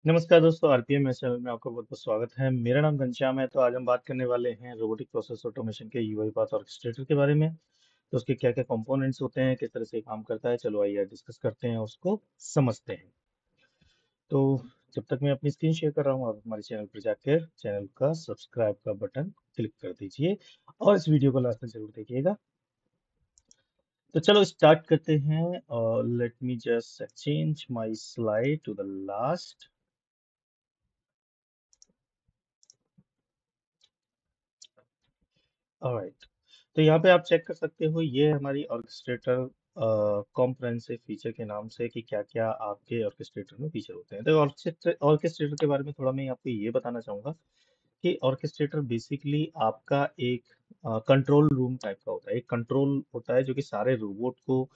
नमस्कार दोस्तों, RPM S channel में आपका बहुत बहुत स्वागत है। मेरा नाम घनश्याम है। तो आज हम बात करने वाले हैं रोबोटिक प्रोसेस ऑटोमेशन के यूआई पाथ ऑर्केस्ट्रेटर के बारे में। तो उसके क्या क्या कंपोनेंट्स होते हैं, किस तरह से ये काम करता है, चलो आइए डिस्कस करते हैं, उसको समझते हैं। तो जब तक मैं अपनी स्क्रीन शेयर कर रहा हूँ, आप हमारे चैनल पर जाकर चैनल का सब्सक्राइब का बटन क्लिक कर दीजिए और इस वीडियो को लास्ट तक जरूर देखिएगा। तो चलो स्टार्ट करते हैं। Let me just change my slide to the last. Alright. तो यहाँ पे आप चेक कर सकते हो, ये है हमारी ऑर्केस्ट्रेटर कॉम्प्रेहेंसिव फीचर के नाम से कि क्या क्या आपके ऑर्केस्ट्रेटर में फीचर होते हैं। तो ऑर्केस्ट्रेटर के बारे में थोड़ा मैं आपको ये बताना चाहूंगा कि ऑर्केस्ट्रेटर बेसिकली आपका एक कंट्रोल रूम टाइप का होता है। एक कंट्रोल होता है जो कि सारे रोबोट को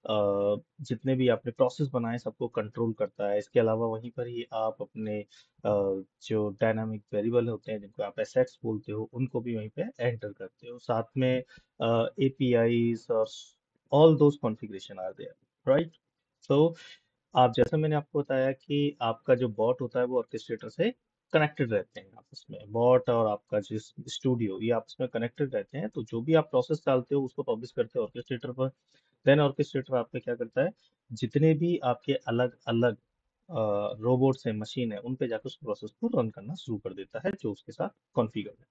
जितने भी आपने प्रोसेस बनाए सबको कंट्रोल करता है। इसके अलावा वहीं पर ही आप अपने जो डायनामिक वेरिएबल होते हैं जिनको आप एसेट्स बोलते हो उनको भी वहीं पे एंटर करते हो। साथ में एपीआईज और all those configuration are there, right. तो आप जैसा मैंने आपको बताया कि आपका जो बॉट होता है वो ऑर्केस्ट्रेटर से कनेक्टेड रहते हैं आपस में। बॉट और आपका जो स्टूडियो ये आपस में कनेक्टेड रहते हैं। तो जो भी आप प्रोसेस डालते हो उसको पब्लिश करते हो ऑर्केस्ट्रेटर पर। देन ऑर्केस्ट्रेटर आपका क्या करता है, जितने भी आपके अलग अलग रोबोट्स हैं, मशीन है, उन पे जाकर उस प्रोसेस को रन करना शुरू कर देता है जो उसके साथ कॉन्फ़िगर्ड है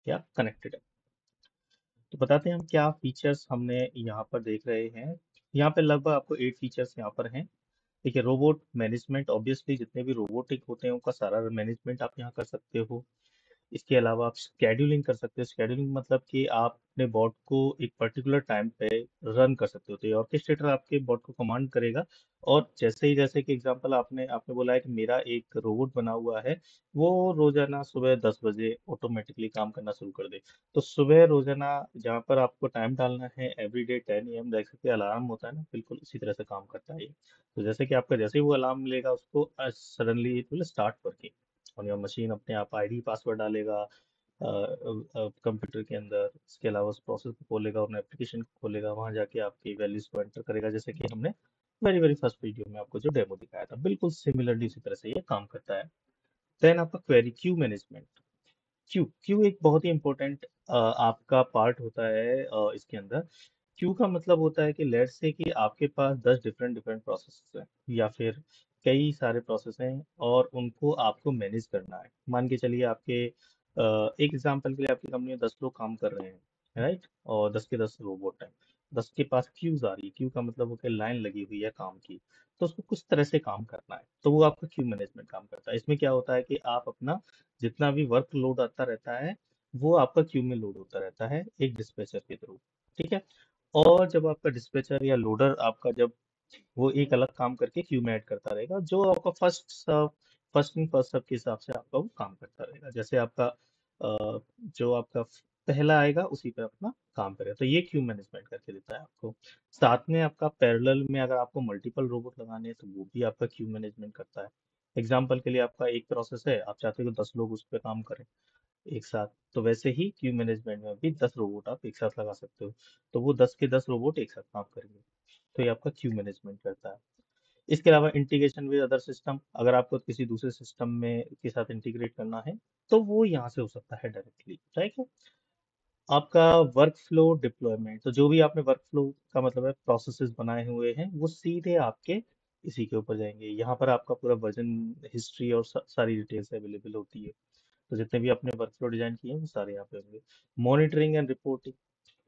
या कनेक्टेड है। तो बताते हैं हम क्या फीचर्स हमने यहाँ पर देख रहे हैं। यहाँ पे लगभग आपको 8 फीचर्स यहाँ पर हैं। ठीक है, रोबोट मैनेजमेंट, ऑब्वियसली जितने भी रोबोटिक होते हैं उनका सारा मैनेजमेंट आप यहाँ कर सकते हो। इसके अलावा आप स्केड्यूलिंग कर सकते हो। स्केड्यूलिंग मतलब कि आप अपने बॉट को एक पर्टिकुलर टाइम पे रन कर सकते हो। तो ये ऑर्केस्ट्रेटर आपके बॉट को कमांड करेगा और जैसे कि एग्जांपल आपने आपने बोला है कि मेरा एक रोबोट बना हुआ है, वो रोजाना सुबह 10 बजे ऑटोमेटिकली काम करना शुरू कर दे। तो सुबह रोजाना जहाँ पर आपको टाइम डालना है, एवरीडे 10 AM, देख सकते अलार्म होता है ना, बिल्कुल इसी तरह से काम करता है ये। तो जैसे कि आपका जैसे ही वो अलार्म मिलेगा उसको suddenly it will start working on your machine. अपने आप आईडी पासवर्ड डालेगा कंप्यूटर के अंदर। इसके अलावा उस प्रोसेस को खोलेगा और एप्लीकेशन को खोलेगा, वहां जाके आपकी वैल्यूज को एंटर करेगा, जैसे कि हमने वेरी वेरी फर्स्ट वीडियो में आपको जो डेमो दिखाया था। बिल्कुल सिमिलरली उसी तरह से ये काम करता है। देन आपका query Q management. Q Q एक बहुत ही इंपॉर्टेंट आपका पार्ट होता है इसके अंदर। क्यू का मतलब होता है कि लेट्स से कि आपके पास 10 डिफरेंट डिफरेंट प्रोसेस हैं या फिर कई सारे प्रोसेस हैं और उनको आपको मैनेज करना है। मान के चलिए आपके एक एग्जांपल के लिए आपकी कंपनी में 10 लोग काम कर रहे हैं, राइट, और 10 के 10 रोबोट हैं। 10 के पास क्यूज आ रही है। क्यू का मतलब होता है लाइन लगी हुई है काम की। तो उसको कुछ तरह से काम करना है, तो वो आपका क्यू मैनेजमेंट काम करता है। इसमें क्या होता है कि आप अपना जितना भी वर्क लोड आता रहता है वो आपका क्यू में लोड होता रहता है एक डिस्पैचर के थ्रू। ठीक है। और जब आपका डिस्पैचर या लोडर आपका जब वो एक अलग काम करके क्यू में ऐड करता रहेगा, जो आपका फर्स्ट इन फर्स्ट सर्व के हिसाब से आपका वो काम करता रहेगा। जैसे आपका जो आपका पहला आएगा उसी पे अपना काम करेगा। तो ये क्यू मैनेजमेंट करके देता है आपको। साथ में आपका पैरेलल में अगर आपको मल्टीपल रोबोट लगाने हैं तो वो भी आपका क्यू मैनेजमेंट करता है। एग्जाम्पल के लिए आपका एक प्रोसेस है, आप चाहते हो कि 10 लोग उस पर काम करें एक साथ, तो वैसे ही क्यू मैनेजमेंट में भी 10 रोबोट आप एक साथ लगा सकते हो। तो वो 10 के 10 रोबोट एक साथ काम करेंगे। तो ये आपका क्यू मैनेजमेंट करता है। इसके अलावा इंटीग्रेशन विद अदर सिस्टम, अगर आपको किसी दूसरे सिस्टम में के साथ इंटीग्रेट करना है तो वो यहाँ से हो सकता है डायरेक्टली, ठीक है। आपका वर्क फ्लो डिप्लॉयमेंट, तो जो भी आपने वर्क फ्लो का मतलब है प्रोसेसेस बनाए हुए हैं वो सीधे आपके इसी के ऊपर जाएंगे। यहाँ पर आपका पूरा वर्जन हिस्ट्री और सारी डिटेल्स अवेलेबल होती है। तो जितने भी आपने वर्क फ्लो डिजाइन किए हैं वो सारे यहाँ पे होंगे। मॉनिटरिंग एंड रिपोर्टिंग,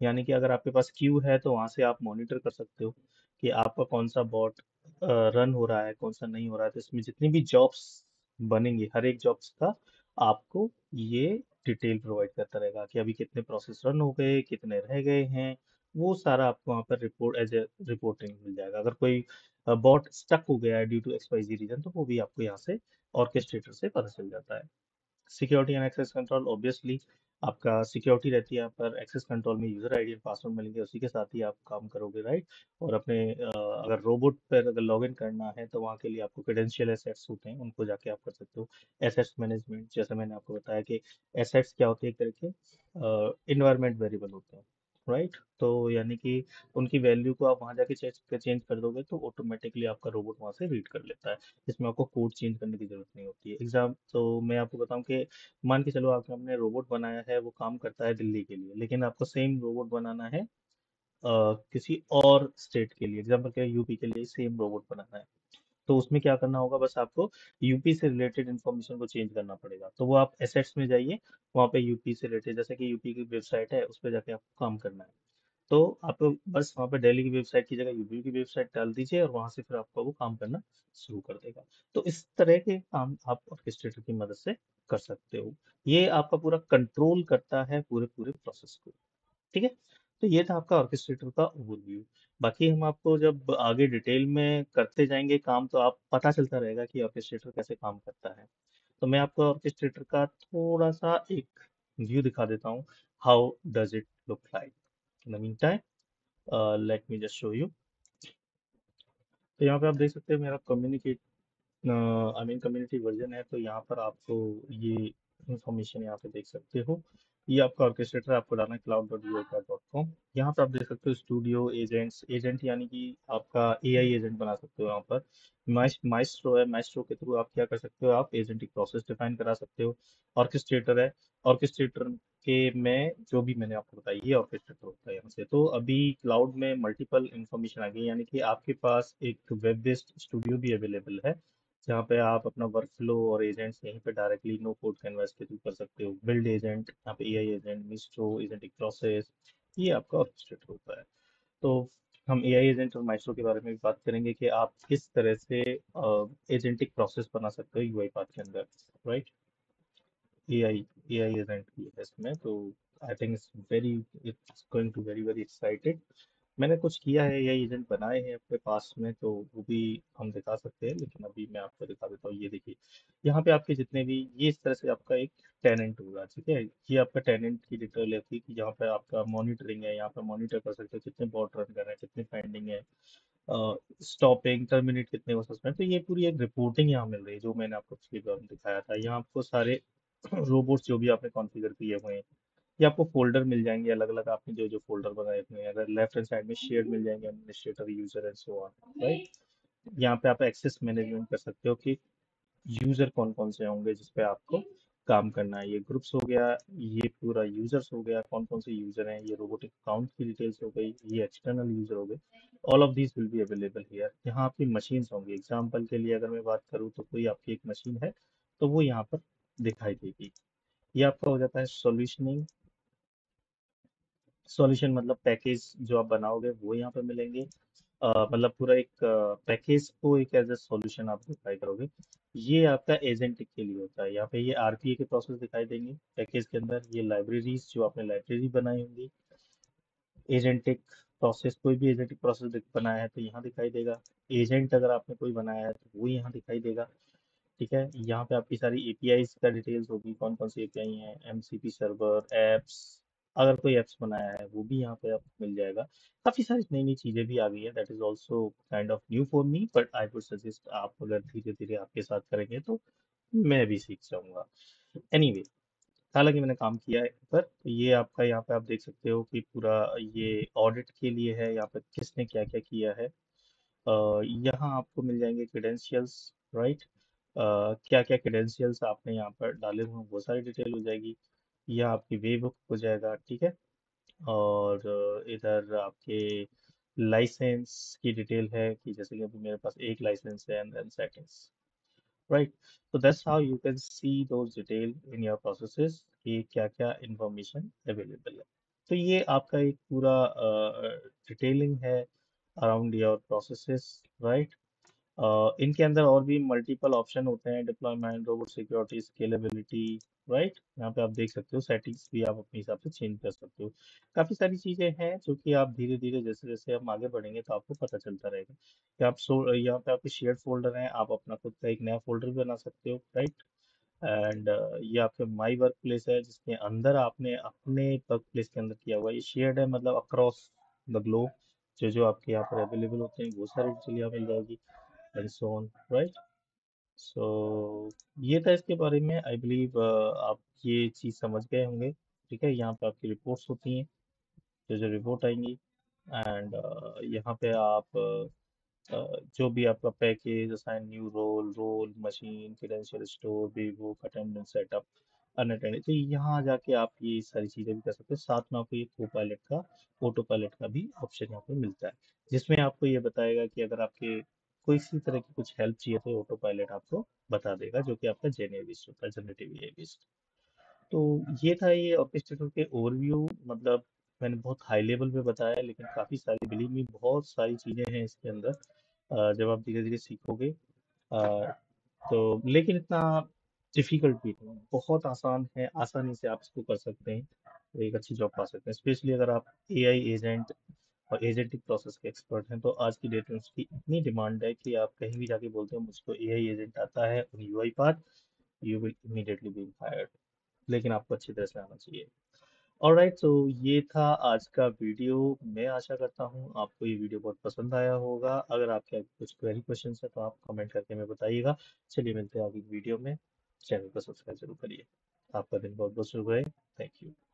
यानी कि अगर आपके पास क्यू है तो वहां से आप मॉनिटर कर सकते हो कि आपका कौन सा बॉट रन हो रहा है, कौन सा नहीं हो रहा है। तो इसमें जितनी भी जॉब्स बनेंगे हर एक जॉब्स का आपको ये डिटेल प्रोवाइड करता रहेगा कि अभी कितने प्रोसेस रन हो गए, कितने रह गए हैं। वो सारा आपको वहाँ पर रिपोर्ट एज ए रिपोर्टिंग मिल जाएगा। अगर कोई बॉट स्टक हो गया है due to X Y Z reason, तो वो भी आपको यहाँ से ऑर्केस्ट्रेटर से पता चल जाता है। Security and access control, obviously आपका सिक्योरिटी रहती है यहाँ पर। एक्सेस कंट्रोल में यूजर आईडी और पासवर्ड मिलेंगे, उसी के साथ ही आप काम करोगे, राइट। और अपने अगर रोबोट पर अगर लॉग इन करना है तो वहाँ के लिए आपको क्रेडेंशियल एसेट्स होते हैं, उनको जाके आप कर सकते हो। एसेट्स मैनेजमेंट, जैसे मैंने आपको बताया कि एसेट्स क्या होते हैं, एक तरह के इन्वायरमेंट वेरिएबल होते हैं, राइट। तो यानी कि उनकी वैल्यू को आप वहां जाके चेंज चेंज कर दोगे तो ऑटोमेटिकली आपका रोबोट वहां से रीड कर लेता है। इसमें आपको कोड चेंज करने की जरूरत नहीं होती है। एग्जाम तो मैं आपको बताऊं कि मान के चलो आपने रोबोट बनाया है, वो काम करता है दिल्ली के लिए, लेकिन आपको सेम रोबोट बनाना है किसी और स्टेट के लिए, एग्जाम्पल के यूपी के लिए सेम रोबोट बनाना है। तो उसमें क्या करना होगा, बस आपको यूपी से रिलेटेड इन्फॉर्मेशन को चेंज करना पड़ेगा। तो वो आप एसेट्स में जाइए, वहाँ पे यूपी से रिलेटेड, जैसे कि यूपी की वेबसाइट है, उस पर जाके आपको काम करना है। तो आपको बस वहाँ पे दिल्ली की वेबसाइट की जगह यूपी की वेबसाइट डाल दीजिए और वहाँ से फिर आपका वो काम करना शुरू कर देगा। तो इस तरह के काम आप ऑर्केस्ट्रेटर की मदद से कर सकते हो। ये आपका पूरा कंट्रोल करता है पूरे पूरे प्रोसेस को। ठीक है। तो ये था आपका ऑर्केस्ट्रेटर का ओवरव्यू। बाकी हम आपको जब आगे डिटेल में करते जाएंगे काम, तो आप पता चलता रहेगा कि ऑर्केस्ट्रेटर कैसे काम करता है। तो मैं आपको ऑर्केस्ट्रेटर का थोड़ा सा एक व्यू दिखा देता हूँ, how does it look like in the mean time. Late me just show you. तो यहाँ पे आप देख सकते हैं मेरा communicate I mean community version है। तो यहाँ पर आपको ये इंफॉर्मेशन यहाँ पे देख सकते हो। ये आपका ऑर्केस्ट्रेटर आपको डालना है cloud.uipath.com। यहाँ पे आप देख सकते हो स्टूडियो एजेंट्स, एजेंट यानी कि आपका एआई एजेंट बना सकते हो। यहाँ पर माइस्ट्रो है, माइस्ट्रो के थ्रू आप क्या कर सकते हो, आप एजेंटिक प्रोसेस डिफाइन करा सकते हो। ऑर्केस्ट्रेटर है, ऑर्केस्ट्रेटर के में जो भी मैंने आपको बताया ये ऑर्केस्ट्रेटर होता है यहाँ से। तो अभी क्लाउड में मल्टीपल इंफॉर्मेशन आ गई, यानी कि आपके पास एक वेब बेस्ड स्टूडियो भी अवेलेबल है, जहाँ पे आप अपना वर्क फ्लो और एजेंट्स यहीं पे डायरेक्टली नो कोड कैनवास के थ्रू कर सकते हो। बिल्ड एजेंट, यहाँ पे AI agent, Maestro, agentic process, ये आपका ऑर्केस्ट्रेटर होता है। तो हम एआई एजेंट और माइस्ट्रो के बारे में भी बात करेंगे कि आप किस तरह से एजेंटिक प्रोसेस बना सकते हो यूआईपाथ के अंदर, राइट। एआई एआई एजेंट की है इसमें। तो I think it's going to very very excited. मैंने कुछ किया है, एआई एजेंट बनाए हैं अपने पास में, तो वो भी हम दिखा सकते हैं, लेकिन अभी मैं आपको दिखा देता हूँ। ये देखिए, यहाँ पे आपके जितने भी, ये इस तरह से आपका एक टेनेंट होगा, ठीक है। ये आपका टेनेंट की डिटेल रहती है कि यहाँ पे आपका मॉनिटरिंग है, यहाँ पे मॉनिटर कर सकते हो कितने बॉट रन कर रहे हैं, कितनी फाइंडिंग है, स्टॉपिंग टर्मिनेट कितने को सस्पेंड। तो ये पूरी एक रिपोर्टिंग यहाँ मिल रही है, जो मैंने आपको पिछली बार दिखाया था। यहाँ आपको सारे रोबोट्स जो भी आपने कॉन्फ़िगर किए हुए हैं, ये आपको फोल्डर मिल जाएंगे अलग अलग, आपने जो जो फोल्डर बनाए हुए हैं। अगर लेफ्ट हैंड साइड में शेयर मिल जाएंगे, administrator, user and so on, right. यहाँ पे आप एक्सेस मैनेजमेंट कर सकते हो कि यूजर कौन कौन से होंगे जिस पे आपको काम करना है। ये ग्रुप्स हो गया, ये पूरा यूजर्स हो गया, कौन कौन से यूजर हैं, ये रोबोटिक अकाउंट की डिटेल्स हो गई, ये एक्सटर्नल यूजर हो गए। All of these will be available here. यहाँ आपकी मशीन्स होंगी, एग्जांपल के लिए अगर मैं बात करूँ तो कोई आपकी एक मशीन है, तो वो यहाँ पर दिखाई देगी। ये आपका हो जाता है सॉल्यूशनिंग। सॉल्यूशन मतलब पैकेज जो आप बनाओगे वो यहाँ पे मिलेंगे। मतलब पूरा एक पैकेज को एक एज ए सॉल्यूशन आप डिफाइन करोगे। ये आपका एजेंटिक के लिए होता है। यहाँ पे ये आरपीए के प्रोसेस दिखाई देंगे पैकेज के अंदर। ये लाइब्रेरीज जो आपने लाइब्रेरी बनाई होंगी, एजेंटिक प्रोसेस, कोई भी एजेंटिक प्रोसेस बनाया है तो यहाँ दिखाई देगा। एजेंट अगर आपने कोई बनाया है तो वो यहाँ दिखाई देगा। ठीक है। यहाँ पे आपकी सारी एपीआईज का डिटेल्स होगी, कौन कौन सी एपीआई हैं, एमसीपी सर्वर, एप्स, अगर कोई एप्स बनाया है वो भी यहाँ पे आपको मिल जाएगा। काफी सारी नई नई चीजें भी आ गई है, that is also kind of new for me, but I would suggest आप अगर धीरे धीरे आपके साथ करेंगे तो मैं भी सीख जाऊंगा। एनीवे, हालांकि मैंने काम किया है इन पर। तो ये आपका यहाँ पे आप देख सकते हो कि पूरा ये ऑडिट के लिए है, यहाँ पे किसने क्या क्या किया है। यहाँ आपको मिल जाएंगे क्रेडेंशियल्स, राइट। क्या क्या क्रेडेंशियल्स आपने यहाँ पर डाले हुए हैं वो सारी डिटेल हो जाएगी। यह आपकी वे बुक हो जाएगा, ठीक है। और इधर आपके लाइसेंस की डिटेल है कि जैसे कि अभी मेरे पास एक लाइसेंस है, एंड देन सेटिंग्स, राइट। तो that's how you can see those detail in your processes कि क्या क्या इंफॉर्मेशन अवेलेबल है। तो ये आपका एक पूरा डिटेलिंग है अराउंड योर प्रोसेसेस, राइट। इनके अंदर और भी मल्टीपल ऑप्शन होते हैं, deployment, robot security, scalability, right. यहाँ पे आप देख सकते हो सेटिंग्स भी आप अपने हिसाब से चेंज कर सकते हो। काफी सारी चीजें हैं जो कि आप धीरे धीरे जैसे जैसे हम आगे बढ़ेंगे तो आपको पता चलता रहेगा कि आप यहाँ पे आपके शेयर्ड फोल्डर हैं, आप अपना खुद का एक नया फोल्डर भी बना सकते हो, राइट। एंड ये आपके माई वर्क प्लेस है, जिसके अंदर आपने अपने वर्क प्लेस के अंदर किया हुआ है। ये शेयर्ड है, मतलब अक्रॉस द ग्लोब जो जो आपके यहाँ पर अवेलेबल होते हैं वो सारी डिटेल यहाँ मिल जाएगी, एंड सो ऑन, राइट। सो ये था इसके बारे में। आई बिलीव आप ये चीज़ समझ गए होंगे। ठीक है। यहाँ पे आपकी रिपोर्ट्स होती हैं, जो रिपोर्ट आएंगी। एंड यहाँ पे आप जो भी आपका package, assign new role machine, credential store, वीबुक, अटेंडेंस सेटअप, अनअटेंडेंस, तो यहाँ जाके आप ये सारी चीज़ें भी कर सकते हैं। साथ में आपको ये को पायलट का, ऑटो पायलट का भी ऑप्शन यहाँ पे मिलता है, जिसमें आपको ये बताएगा कि अगर आपके कोई सी तरह की कुछ हेल्प चाहिए तो ऑटो पायलट आपको बता देगा, जो कि आपका जेने बेस्ड होता है, जनरेटिव एआई बेस्ड। तो ये था ये ऑर्केस्ट्रेटर के ओवरव्यू। मतलब मैंने बहुत हाई लेवल पे बताया, लेकिन काफ़ी सारी, बिलीव मी, बहुत सारी चीज़ें हैं इसके अंदर। जब आप धीरे धीरे सीखोगे, अ, तो लेकिन इतना डिफिकल्ट भी नहीं है, बहुत आसान है, आसानी से आप इसको कर सकते हैं, तो एक अच्छी जॉब पा सकते हैं, स्पेशली अगर आप एआई एजेंट और एजेंटिक प्रोसेस के एक्सपर्ट हैं। तो आज की डेट में उसकी इतनी डिमांड है कि आप कहीं भी जाके बोलते हो मुझको एआई एजेंट आता है और UI part, you will immediately B hired, लेकिन आपको अच्छी तरह से आना चाहिए। ऑलराइट, तो ये था आज का वीडियो। मैं आशा करता हूँ आपको ये वीडियो बहुत पसंद आया होगा। अगर आपके कुछ क्वेरी क्वेश्चन है तो आप कमेंट करके हमें बताइएगा। चलिए मिलते हैं आगे वीडियो में। चैनल को सब्सक्राइब जरूर करिए। आपका दिन बहुत बहुत शुभ रहे। Thank you.